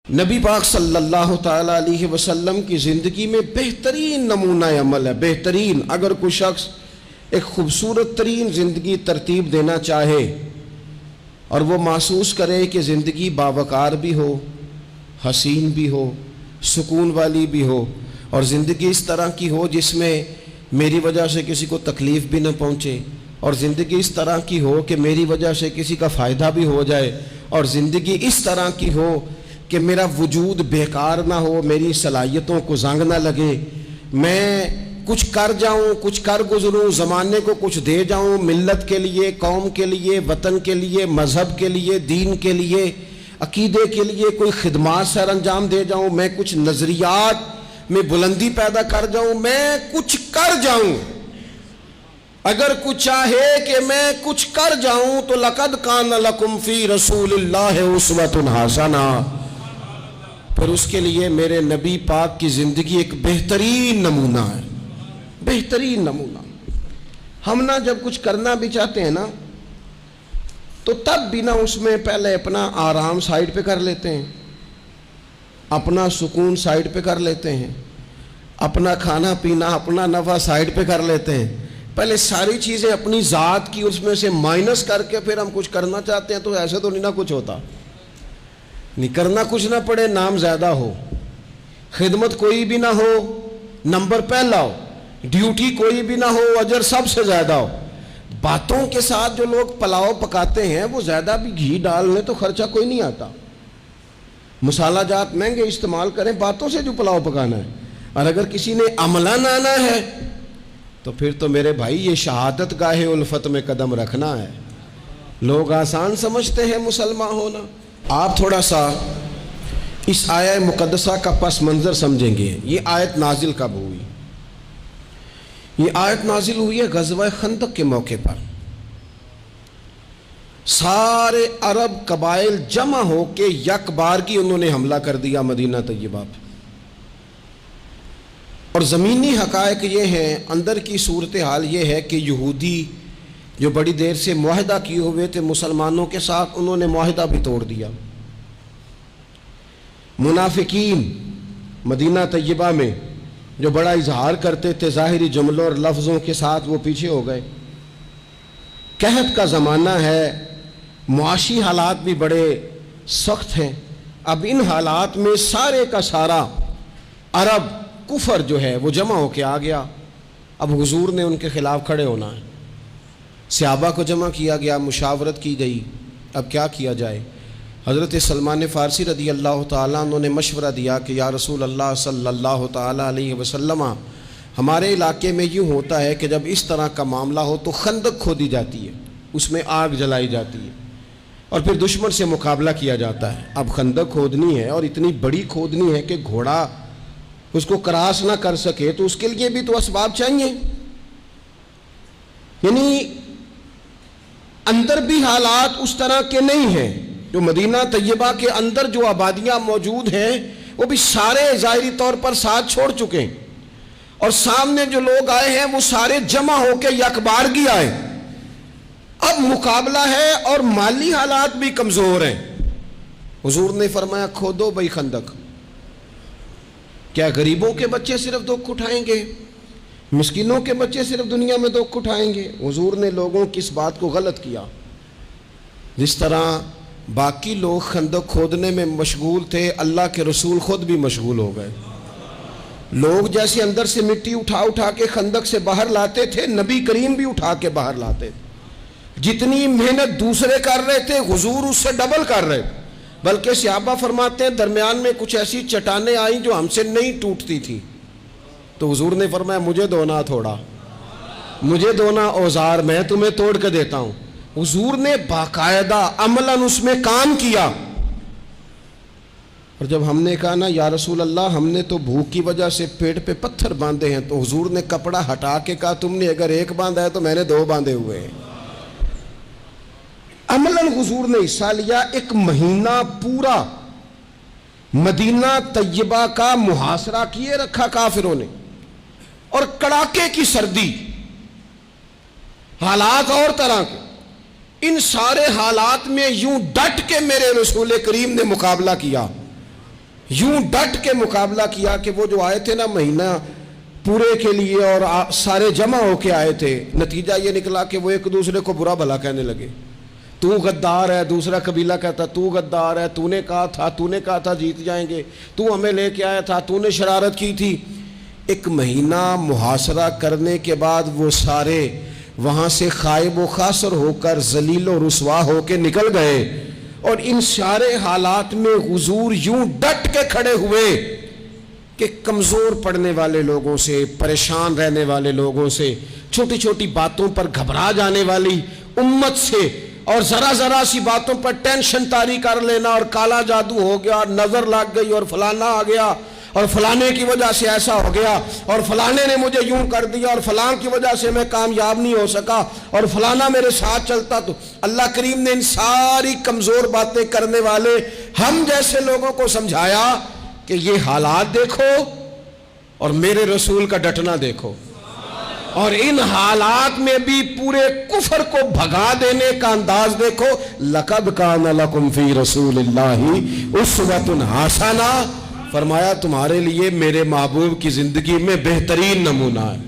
نبی پاک صلی اللہ تعالیٰ علیہ وسلم کی زندگی میں بہترین نمونہ عمل ہے۔ بہترین، اگر کوئی شخص ایک خوبصورت ترین زندگی ترتیب دینا چاہے اور وہ محسوس کرے کہ زندگی باوقار بھی ہو، حسین بھی ہو، سکون والی بھی ہو، اور زندگی اس طرح کی ہو جس میں میری وجہ سے کسی کو تکلیف بھی نہ پہنچے، اور زندگی اس طرح کی ہو کہ میری وجہ سے کسی کا فائدہ بھی ہو جائے، اور زندگی اس طرح کی ہو کہ میرا وجود بیکار نہ ہو، میری صلاحیتوں کو زنگ نہ لگے، میں کچھ کر جاؤں، کچھ کر گزروں، زمانے کو کچھ دے جاؤں، ملت کے لیے، قوم کے لیے، وطن کے لیے، مذہب کے لیے، دین کے لیے، عقیدے کے لیے کوئی خدمات سر انجام دے جاؤں، میں کچھ نظریات میں بلندی پیدا کر جاؤں، میں کچھ کر جاؤں۔ اگر کچھ چاہے کہ میں کچھ کر جاؤں تو لَقَدْ كَانَ لَكُمْ فِي رَسُولِ اللَّهِ أُسْوَةٌ حَسَنَةٌ، پھر اس کے لیے میرے نبی پاک کی زندگی ایک بہترین نمونہ ہے، بہترین نمونہ۔ ہم نہ جب کچھ کرنا بھی چاہتے ہیں نا تو تب بھی نہ اس میں پہلے اپنا آرام سائیڈ پہ کر لیتے ہیں، اپنا سکون سائیڈ پہ کر لیتے ہیں، اپنا کھانا پینا، اپنا نفع سائیڈ پہ کر لیتے ہیں، پہلے ساری چیزیں اپنی ذات کی اس میں سے مائنس کر کے پھر ہم کچھ کرنا چاہتے ہیں۔ تو ایسے تو نہیں نہ کچھ ہوتا، نہیں کرنا کچھ نہ پڑے، نام زیادہ ہو، خدمت کوئی بھی نہ ہو، نمبر پہلا ہو، ڈیوٹی کوئی بھی نہ ہو، اجر سب سے زیادہ ہو۔ باتوں کے ساتھ جو لوگ پلاؤ پکاتے ہیں وہ زیادہ بھی گھی ڈال لیں تو خرچہ کوئی نہیں آتا، مسالہ جات مہنگے استعمال کریں، باتوں سے جو پلاؤ پکانا ہے۔ اور اگر کسی نے عملاً آنا ہے تو پھر تو میرے بھائی یہ شہادت گاہ الفت میں قدم رکھنا ہے۔ لوگ آسان سمجھتے ہیں مسلمان ہونا۔ آپ تھوڑا سا اس آیہ مقدسہ کا پس منظر سمجھیں گے۔ یہ آیت نازل کب ہوئی؟ یہ آیت نازل ہوئی ہے غزوہ خندق کے موقع پر۔ سارے عرب قبائل جمع ہو کے یک بارگی انہوں نے حملہ کر دیا مدینہ طیبہ پہ، اور زمینی حقائق یہ ہیں، اندر کی صورتحال یہ ہے کہ یہودی جو بڑی دیر سے معاہدہ کیے ہوئے تھے مسلمانوں کے ساتھ، انہوں نے معاہدہ بھی توڑ دیا۔ منافقین مدینہ طیبہ میں جو بڑا اظہار کرتے تھے ظاہری جملوں اور لفظوں کے ساتھ، وہ پیچھے ہو گئے۔ قحط کا زمانہ ہے، معاشی حالات بھی بڑے سخت ہیں۔ اب ان حالات میں سارے کا سارا عرب کفر جو ہے وہ جمع ہو کے آ گیا۔ اب حضور نے ان کے خلاف کھڑے ہونا ہے، صحابہ کو جمع کیا گیا، مشاورت کی گئی، اب کیا کیا جائے۔ حضرت سلمان فارسی رضی اللہ تعالیٰ انہوں نے مشورہ دیا کہ یا رسول اللہ صلی اللہ تعالیٰ علیہ وسلم، ہمارے علاقے میں یوں ہوتا ہے کہ جب اس طرح کا معاملہ ہو تو خندق کھودی جاتی ہے، اس میں آگ جلائی جاتی ہے اور پھر دشمن سے مقابلہ کیا جاتا ہے۔ اب خندق کھودنی ہے اور اتنی بڑی کھودنی ہے کہ گھوڑا اس کو کراس نہ کر سکے، تو اس کے لیے بھی تو اسباب چاہیے۔ یعنی اندر بھی حالات اس طرح کے نہیں ہیں، جو مدینہ طیبہ کے اندر جو آبادیاں موجود ہیں وہ بھی سارے ظاہری طور پر ساتھ چھوڑ چکے ہیں، اور سامنے جو لوگ آئے ہیں وہ سارے جمع ہو کے یکبارگی آئے۔ اب مقابلہ ہے اور مالی حالات بھی کمزور ہیں۔ حضور نے فرمایا کھودو بھائی خندق۔ کیا غریبوں کے بچے صرف دکھ اٹھائیں گے؟ مسکینوں کے بچے صرف دنیا میں دکھ اٹھائیں گے؟ حضور نے لوگوں کی اس بات کو غلط کیا۔ جس طرح باقی لوگ خندق کھودنے میں مشغول تھے، اللہ کے رسول خود بھی مشغول ہو گئے۔ لوگ جیسے اندر سے مٹی اٹھا اٹھا کے خندق سے باہر لاتے تھے، نبی کریم بھی اٹھا کے باہر لاتے تھے۔ جتنی محنت دوسرے کر رہے تھے حضور اس سے ڈبل کر رہے تھے، بلکہ صحابہ فرماتے ہیں درمیان میں کچھ ایسی چٹانیں آئیں جو ہم سے نہیں ٹوٹتی تھی، تو حضور نے فرمایا مجھے دونا تھوڑا، مجھے دونا اوزار، میں تمہیں توڑ کے دیتا ہوں۔ حضور نے باقاعدہ عملاً اس میں کام کیا۔ اور جب ہم نے کہا نا یا رسول اللہ ہم نے تو بھوک کی وجہ سے پیٹ پہ پتھر باندھے ہیں، تو حضور نے کپڑا ہٹا کے کہا تم نے اگر ایک باندھا ہے تو میں نے دو باندھے ہوئے ہیں۔ عملاً حضور نے حصہ لیا۔ ایک مہینہ پورا مدینہ طیبہ کا محاصرہ کیے رکھا کافروں نے، اور کڑاکے کی سردی، حالات اور طرح کے، ان سارے حالات میں یوں ڈٹ کے میرے رسول کریم نے مقابلہ کیا۔ یوں ڈٹ کے مقابلہ کیا کہ وہ جو آئے تھے نا مہینہ پورے کے لیے اور سارے جمع ہو کے آئے تھے، نتیجہ یہ نکلا کہ وہ ایک دوسرے کو برا بھلا کہنے لگے. تو غدار ہے، دوسرا قبیلہ کہتا تو غدار ہے، تو نے کہا تھا جیت جائیں گے، تو ہمیں لے کے آیا تھا، تو نے شرارت کی تھی. ایک مہینہ محاصرہ کرنے کے بعد وہ سارے وہاں سے خائب و خاسر ہو کر ذلیل و رسوا ہو کے نکل گئے. اور ان سارے حالات میں حضور یوں ڈٹ کے کھڑے ہوئے کہ کمزور پڑنے والے لوگوں سے، پریشان رہنے والے لوگوں سے، چھوٹی چھوٹی باتوں پر گھبرا جانے والی امت سے، اور ذرا سی باتوں پر ٹینشن طاری کر لینا اور کالا جادو ہو گیا، نظر لگ گئی اور فلانا آ گیا اور فلانے کی وجہ سے ایسا ہو گیا اور فلانے نے مجھے یوں کر دیا اور فلان کی وجہ سے میں کامیاب نہیں ہو سکا اور فلانا میرے ساتھ چلتا. تو اللہ کریم نے ان ساری کمزور باتیں کرنے والے ہم جیسے لوگوں کو سمجھایا کہ یہ حالات دیکھو اور میرے رسول کا ڈٹنا دیکھو، اور ان حالات میں بھی پورے کفر کو بھگا دینے کا انداز دیکھو. لَقَدْ كَانَ لَكُمْ فِي رَسُولِ اللَّهِ أُسْوَةٌ حَسَنَةٌ، فرمایا تمہارے لیے میرے محبوب کی زندگی میں بہترین نمونہ ہے.